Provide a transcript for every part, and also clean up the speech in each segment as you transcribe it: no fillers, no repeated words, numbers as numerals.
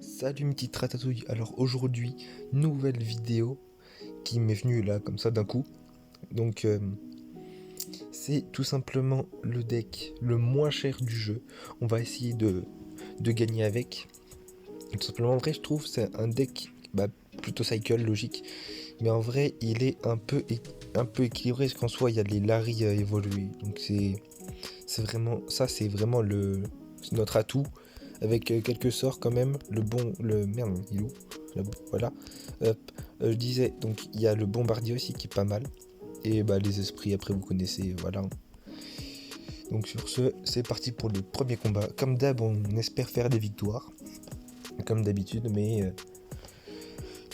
Salut mes petites ratatouilles, alors aujourd'hui, nouvelle vidéo qui m'est venue là comme ça d'un coup. Donc c'est tout simplement le deck le moins cher du jeu. On va essayer de gagner avec. Tout simplement en vrai je trouve c'est un deck plutôt cycle logique. Mais en vrai il est un peu équilibré parce qu'en soi il y a les Larry à évoluer. Donc c'est vraiment ça, c'est vraiment notre atout avec quelques sorts quand même. Le merde, il est où voilà. Hop, je disais donc il y a le bombardier aussi qui est pas mal et les esprits après vous connaissez, voilà. Donc sur ce, c'est parti pour le premier combat. Comme d'hab, on espère faire des victoires comme d'habitude, mais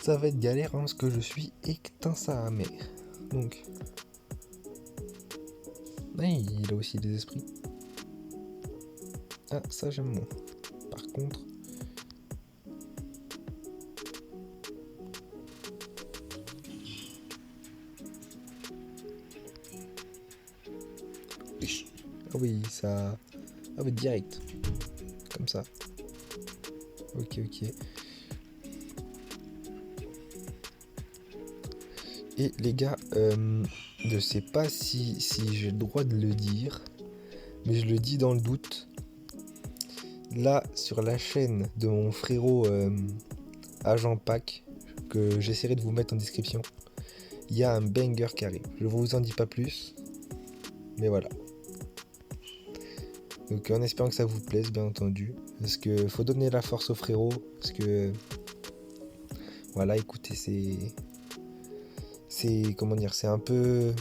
ça va être galère parce que je suis éteint ça mais donc il a aussi des esprits. Ah, ça j'aime moins. Par contre, ah oui, ça. Ah oui, direct. Comme ça. Ok, ok. Et les gars, je sais pas si j'ai le droit de le dire, mais je le dis dans le doute. Là, sur la chaîne de mon frérot Agent Pack, que j'essaierai de vous mettre en description, il y a un banger qui arrive. Je vous en dis pas plus, mais voilà. Donc en espérant que ça vous plaise, bien entendu. Parce que faut donner la force au frérot. Parce que voilà, écoutez, comment dire, c'est un peu.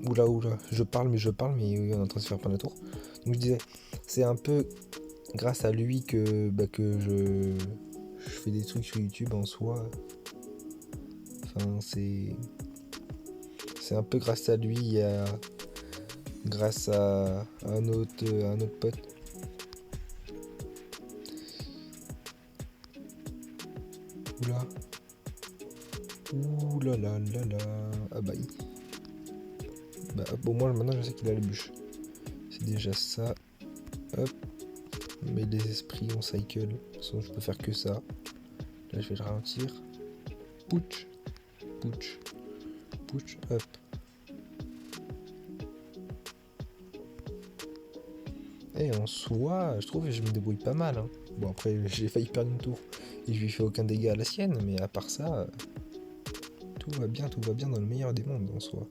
Oula, je parle, mais on est en train de se faire prendre la tour. Donc je disais, c'est un peu grâce à lui que je fais des trucs sur YouTube en soi. Enfin, c'est un peu grâce à lui, grâce à un autre pote. Oula. Ouh là. Ah bah, bon, moi maintenant je sais qu'il a les bûches. C'est déjà ça. Hop. Mais les esprits on cycle. De toute façon, je peux faire que ça. Là, je vais le ralentir. Pouch. Hop. Et en soi, je trouve que je me débrouille pas mal. Hein. Bon, après, j'ai failli perdre une tour. Et je lui fais aucun dégât à la sienne. Mais à part ça, tout va bien dans le meilleur des mondes en soi.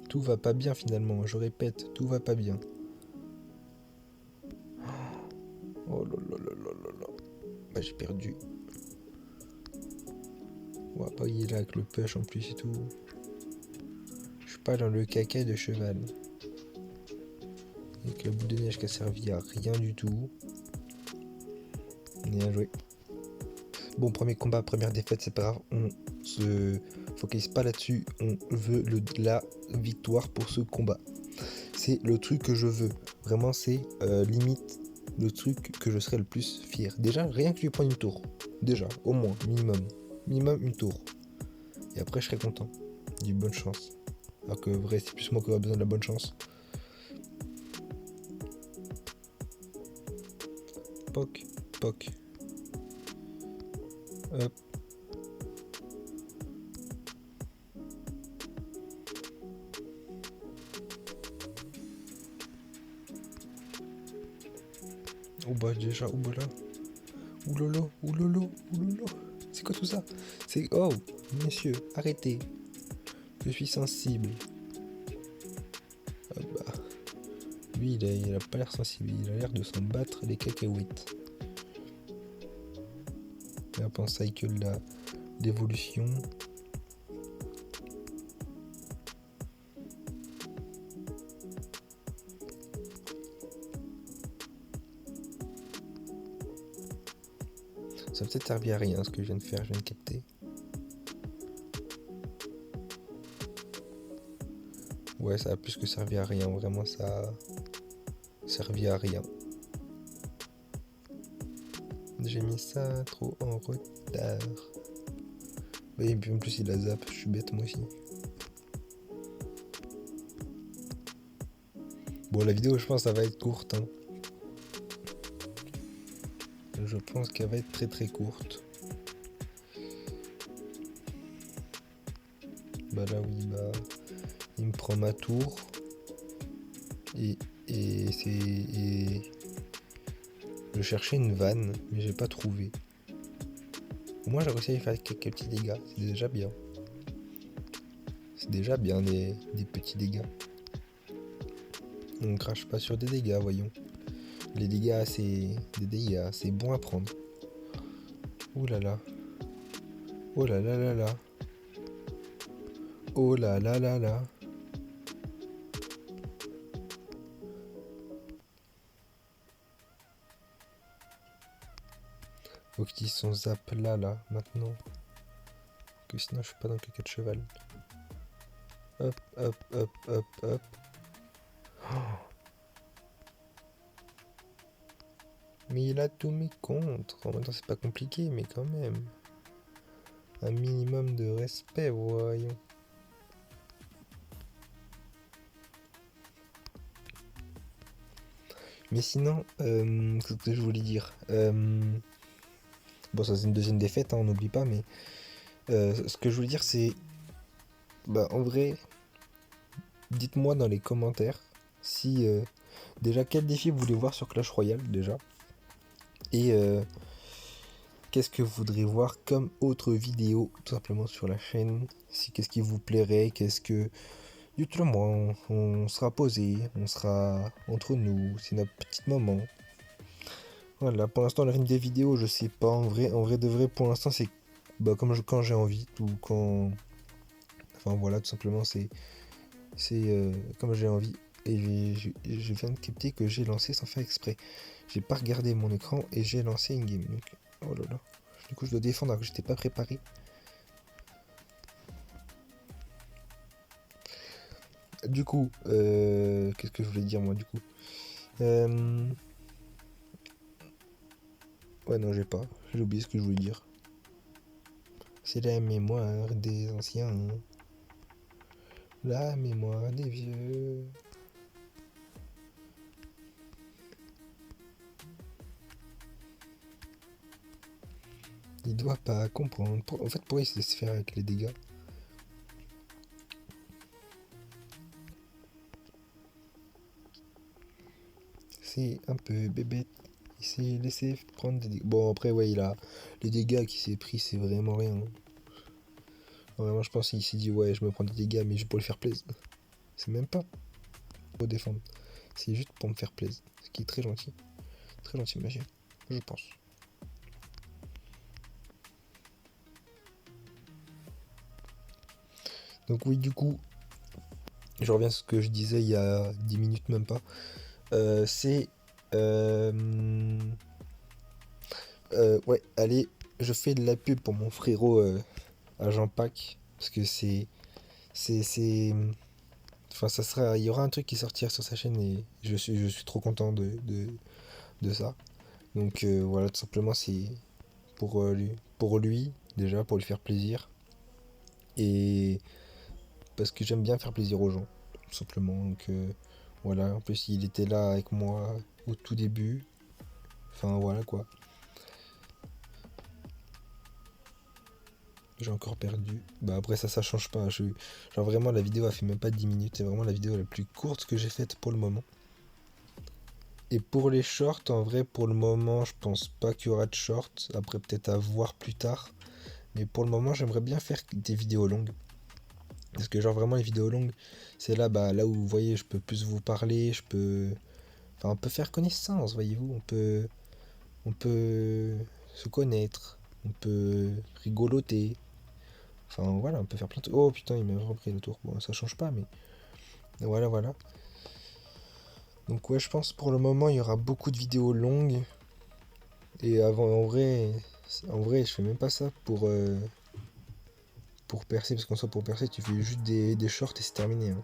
Tout va pas bien finalement. Je répète, tout va pas bien. Oh là. Bah, j'ai perdu. Ouais, bah, il est là avec le push en plus et tout. Je suis pas dans le caca de cheval. Donc la boule de neige qui a servi à rien du tout. Bien joué. Bon, premier combat, première défaite, c'est pas grave. On se focalise pas là-dessus. On veut la victoire pour ce combat. C'est le truc que je veux. Vraiment, c'est limite le truc que je serais le plus fier. Déjà, rien que lui prendre une tour. Déjà, au moins, minimum. Minimum une tour. Et après, je serais content. Dis bonne chance. Alors que vrai, c'est plus moi qui aurais besoin de la bonne chance. Poc. Hop. Oh bah déjà, oh bah là. Oulolo. C'est quoi tout ça? C'est... Oh, messieurs, arrêtez. Je suis sensible. Ah bah, lui, il a pas l'air sensible. Il a l'air de s'en battre les cacahuètes. Et on pense que l'évolution... Ça va peut-être servir à rien ce que je viens de faire, je viens de capter. Ouais, ça a plus que servi à rien, vraiment ça a servi à rien. J'ai mis ça trop en retard. Oui, et puis en plus il a zap, je suis bête moi aussi. Bon, la vidéo je pense ça va être courte. Hein. je pense qu'elle va être très courte. Bah là oui, bah il me prend ma tour et je cherchais une vanne mais j'ai pas trouvé. Au moins j'ai réussi à y faire quelques petits dégâts, c'est déjà bien. C'est déjà bien des petits dégâts. On ne crache pas sur des dégâts, voyons. Les dégâts c'est des dégâts, c'est bon à prendre. Ouh là là. Oh là là là là. Oh là là là là. Faut qu'ils sont zap là maintenant. Que sinon je suis pas dans caca de cheval. Hop hop hop hop hop. Oh. Mais il a tous mes contre. En même temps c'est pas compliqué mais quand même. Un minimum de respect, voyons. Mais sinon, ce que je voulais dire. Bon, ça c'est une deuxième défaite, hein, on n'oublie pas, mais ce que je voulais dire c'est. Bah, en vrai, dites-moi dans les commentaires si. Déjà, quel défi vous voulez voir sur Clash Royale, déjà. Et qu'est-ce que vous voudrez voir comme autre vidéo, tout simplement sur la chaîne. Si, qu'est-ce qui vous plairait, qu'est-ce que. Dites-le moi, on sera posé, on sera entre nous, c'est notre petit moment. Voilà, pour l'instant le rythme des vidéos, je sais pas, en vrai de vrai, pour l'instant c'est bah, quand j'ai envie, ou quand... Enfin voilà, tout simplement c'est comme j'ai envie. Et je viens de capter que j'ai lancé sans faire exprès. J'ai pas regardé mon écran et j'ai lancé une game. Donc, oh là là. Du coup je dois défendre alors que j'étais pas préparé. Du coup, qu'est-ce que je voulais dire moi du coup Ouais non j'ai pas, j'ai oublié ce que je voulais dire. C'est la mémoire des anciens, la mémoire des vieux. Il doit pas comprendre. En fait pourquoi il se laisse faire avec les dégâts? C'est un peu bébête. Il s'est laissé prendre des dégâts. Bon, après, ouais, il a les dégâts qu'il s'est pris, c'est vraiment rien. Vraiment, je pense qu'il s'est dit, ouais, je me prends des dégâts, mais juste pour le faire plaisir. C'est même pas pour défendre. C'est juste pour me faire plaisir. Ce qui est très gentil. Très gentil, Magie. Je pense. Donc, oui, du coup, je reviens à ce que je disais il y a 10 minutes, même pas. C'est. Ouais, allez, je fais de la pub pour mon frérot Agent Pack. Parce que c'est. Enfin, ça sera. Il y aura un truc qui sortira sur sa chaîne et je suis trop content de ça. Donc voilà, tout simplement, c'est pour lui, déjà, pour lui faire plaisir. Et parce que j'aime bien faire plaisir aux gens, tout simplement. Donc voilà, en plus, il était là avec moi au tout début. Enfin, voilà quoi. J'ai encore perdu. Bah après ça change pas. Genre vraiment la vidéo a fait même pas 10 minutes. C'est vraiment la vidéo la plus courte que j'ai faite pour le moment. Et pour les shorts, en vrai pour le moment je pense pas qu'il y aura de shorts. Après peut-être à voir plus tard. Mais pour le moment j'aimerais bien faire des vidéos longues. Parce que genre vraiment les vidéos longues, c'est là bah là où vous voyez je peux plus vous parler, je peux. Enfin on peut faire connaissance, voyez-vous, on peut se connaître, on peut rigoloter. Enfin voilà, on peut faire plein de... Oh putain, il m'a repris le tour. Bon, ça change pas, mais... Voilà, voilà. Donc ouais, je pense pour le moment, il y aura beaucoup de vidéos longues. Et avant, en vrai, je fais même pas ça pour percer. Parce qu'en soit, pour percer, tu fais juste des shorts et c'est terminé. Hein.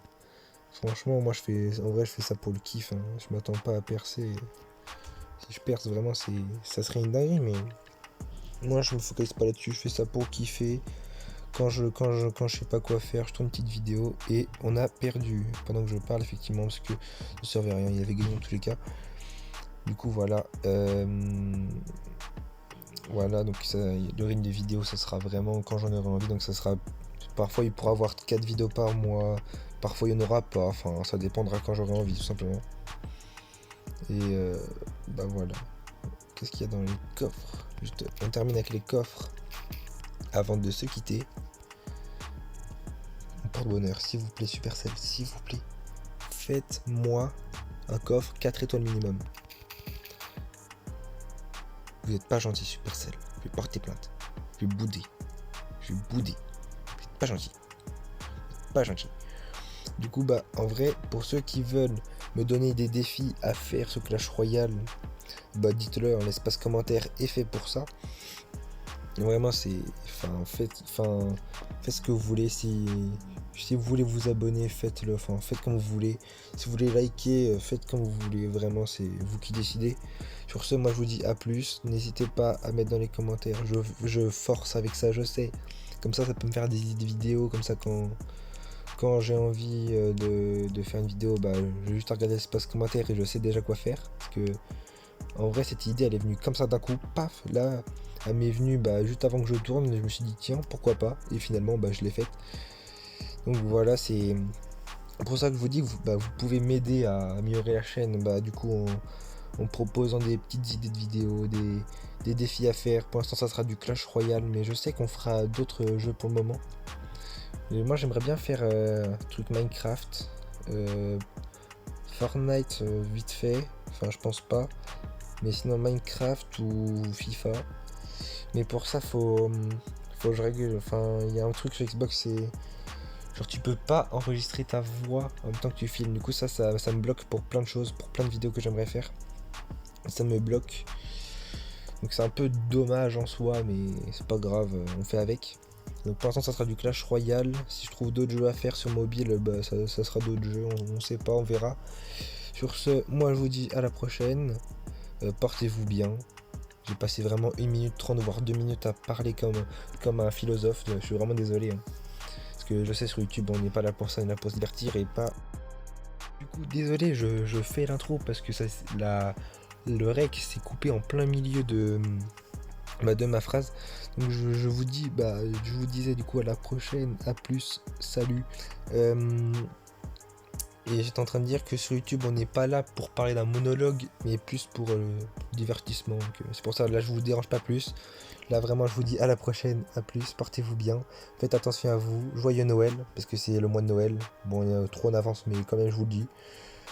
Franchement, moi, en vrai, je fais ça pour le kiff. Hein. Je m'attends pas à percer. Si je perce, vraiment, ça serait une dinguerie, mais... Moi, je me focalise pas là-dessus. Je fais ça pour kiffer. Quand je sais pas quoi faire, je tourne une petite vidéo et on a perdu pendant que je parle effectivement parce que ne servait à rien, il avait gagné dans tous les cas. Du coup voilà. Voilà, donc ça, le rythme des vidéos, ça sera vraiment quand j'en aurai envie. Donc ça sera, parfois il pourra avoir 4 vidéos par mois, parfois il n'y en aura pas. Enfin, ça dépendra quand j'aurai envie, tout simplement. Et bah voilà. Qu'est-ce qu'il y a dans les coffres? Juste, on termine avec les coffres avant de se quitter. Mon porte-bonheur, s'il vous plaît, Supercell, s'il vous plaît, faites-moi un coffre 4 étoiles minimum. Vous n'êtes pas gentil, Supercell. Je vais porter plainte. Je vais bouder. Je vais bouder. Vous n'êtes pas gentil. Pas gentil. Du coup, bah, en vrai, pour ceux qui veulent me donner des défis à faire sur Clash Royale, bah, dites-le, l'espace commentaire est fait pour ça. Vraiment, c'est. Faites ce que vous voulez. Si vous voulez vous abonner, faites-le. Enfin, faites comme vous voulez. Si vous voulez liker, faites comme vous voulez. Vraiment, c'est vous qui décidez. Sur ce, moi, je vous dis à plus. N'hésitez pas à mettre dans les commentaires. Je force avec ça, je sais. Comme ça peut me faire des vidéos. Comme ça, quand j'ai envie de faire une vidéo, bah, je vais juste regarder l'espace commentaire et je sais déjà quoi faire. Parce que, en vrai, cette idée, elle est venue comme ça d'un coup. Paf, là. Elle m'est venue juste avant que je tourne, et je me suis dit tiens pourquoi pas, et finalement je l'ai faite. Donc voilà, c'est pour ça que je vous dis que vous pouvez m'aider à améliorer la chaîne, du coup en proposant des petites idées de vidéos, des défis à faire. Pour l'instant ça sera du Clash Royale, mais je sais qu'on fera d'autres jeux pour le moment. Et moi j'aimerais bien faire un truc Minecraft, Fortnite vite fait, enfin je pense pas, mais sinon Minecraft ou FIFA. Mais pour ça, faut que je règle. Enfin, il y a un truc sur Xbox, c'est genre tu peux pas enregistrer ta voix en même temps que tu filmes. Du coup, ça me bloque pour plein de choses, pour plein de vidéos que j'aimerais faire. Ça me bloque. Donc c'est un peu dommage en soi, mais c'est pas grave, on fait avec. Donc pour l'instant, ça sera du Clash Royale. Si je trouve d'autres jeux à faire sur mobile, ça sera d'autres jeux. On sait pas, on verra. Sur ce, moi je vous dis à la prochaine. Portez-vous bien. J'ai passé vraiment 1 minute 30 voire 2 minutes à parler comme un philosophe. Je suis vraiment désolé. Parce que je sais sur YouTube on n'est pas là pour ça, on est là pour se divertir et pas. Du coup désolé, je fais l'intro parce que le rec s'est coupé en plein milieu de ma phrase. Donc je vous dis, je vous disais du coup à la prochaine, à plus, salut. Et j'étais en train de dire que sur YouTube, on n'est pas là pour parler d'un monologue, mais plus pour le divertissement. Donc, c'est pour ça, là, je vous dérange pas plus. Là, vraiment, je vous dis à la prochaine, à plus, portez-vous bien. Faites attention à vous. Joyeux Noël, parce que c'est le mois de Noël. Bon, il y a trop en avance, mais quand même, je vous le dis.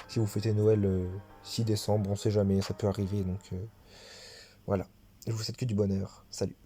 Si vous fêtez Noël 6 décembre, on sait jamais, ça peut arriver. Donc, voilà. Je vous souhaite que du bonheur. Salut.